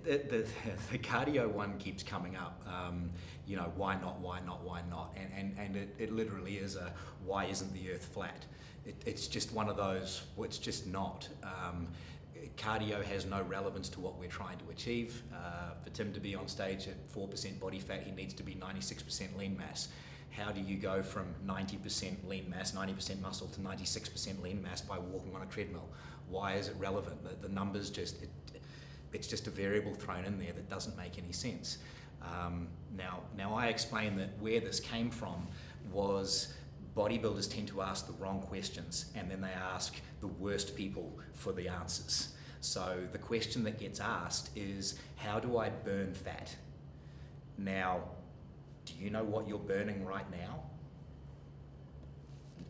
the cardio one keeps coming up. Why not, why not, why not? And it literally is a, why isn't the earth flat? It's just one of those, well, it's just not. Cardio has no relevance to what we're trying to achieve. For Tim to be on stage at 4% body fat, he needs to be 96% lean mass. How do you go from 90% lean mass, 90% muscle to 96% lean mass by walking on a treadmill? Why is it relevant? The numbers just, it's just a variable thrown in there that doesn't make any sense. Now I explained that where this came from was bodybuilders tend to ask the wrong questions, and then they ask the worst people for the answers. So the question that gets asked is, how do I burn fat? Now, do you know what you're burning right now?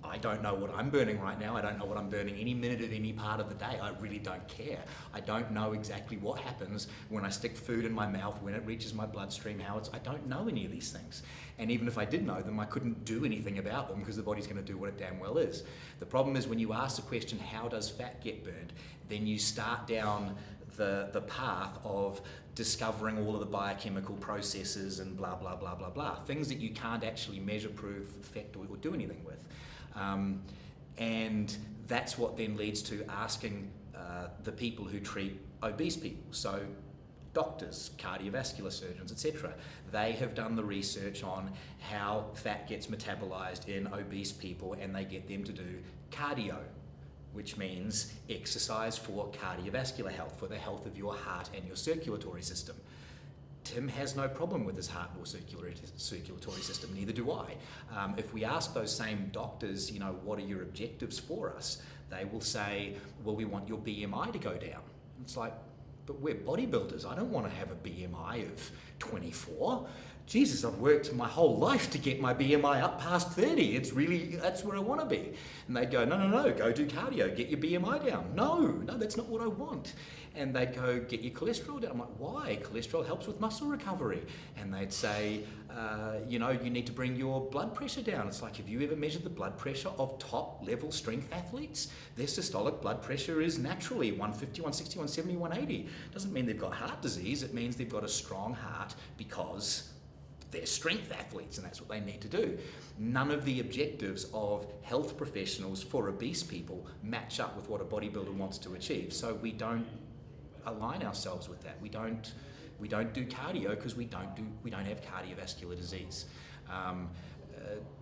I don't know what I'm burning right now. I don't know what I'm burning any minute of any part of the day. I really don't care. I don't know exactly what happens when I stick food in my mouth, when it reaches my bloodstream, I don't know any of these things. And even if I did know them, I couldn't do anything about them because the body's going to do what it damn well is. The problem is when you ask the question, how does fat get burned? Then you start down the path of discovering all of the biochemical processes and blah, blah, blah, blah, blah. Things that you can't actually measure, prove, affect, or do anything with. And that's what then leads to asking the people who treat obese people. So doctors, cardiovascular surgeons, etc. They have done the research on how fat gets metabolized in obese people, and they get them to do cardio, which means exercise for cardiovascular health, for the health of your heart and your circulatory system. Tim has no problem with his heart or circulatory system, neither do I. If we ask those same doctors, what are your objectives for us? They will say, well, we want your BMI to go down. It's like, but we're bodybuilders. I don't want to have a BMI of 24. Jesus, I've worked my whole life to get my BMI up past 30. That's where I want to be. And they'd go, no, go do cardio, get your BMI down. No, that's not what I want. And they'd go, get your cholesterol down. I'm like, why? Cholesterol helps with muscle recovery. And they'd say, you need to bring your blood pressure down. It's like, have you ever measured the blood pressure of top level strength athletes? Their systolic blood pressure is naturally 150, 160, 170, 180. Doesn't mean they've got heart disease. It means they've got a strong heart because they're strength athletes, and that's what they need to do. None of the objectives of health professionals for obese people match up with what a bodybuilder wants to achieve. So we don't align ourselves with that. We don't do cardio because we don't have cardiovascular disease.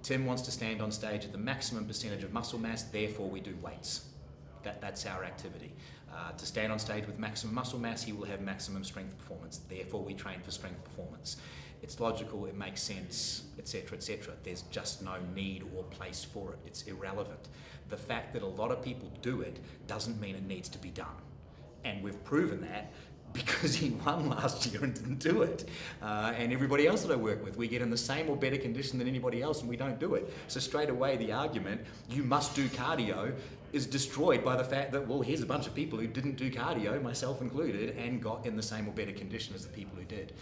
Tim wants to stand on stage at the maximum percentage of muscle mass, therefore we do weights. That's our activity. To stand on stage with maximum muscle mass, he will have maximum strength performance, therefore we train for strength performance. It's logical, it makes sense, etc., etc. There's just no need or place for it. It's irrelevant. The fact that a lot of people do it doesn't mean it needs to be done. And we've proven that because he won last year and didn't do it. And everybody else that I work with, we get in the same or better condition than anybody else and we don't do it. So straight away the argument, you must do cardio, is destroyed by the fact that, well, here's a bunch of people who didn't do cardio, myself included, and got in the same or better condition as the people who did.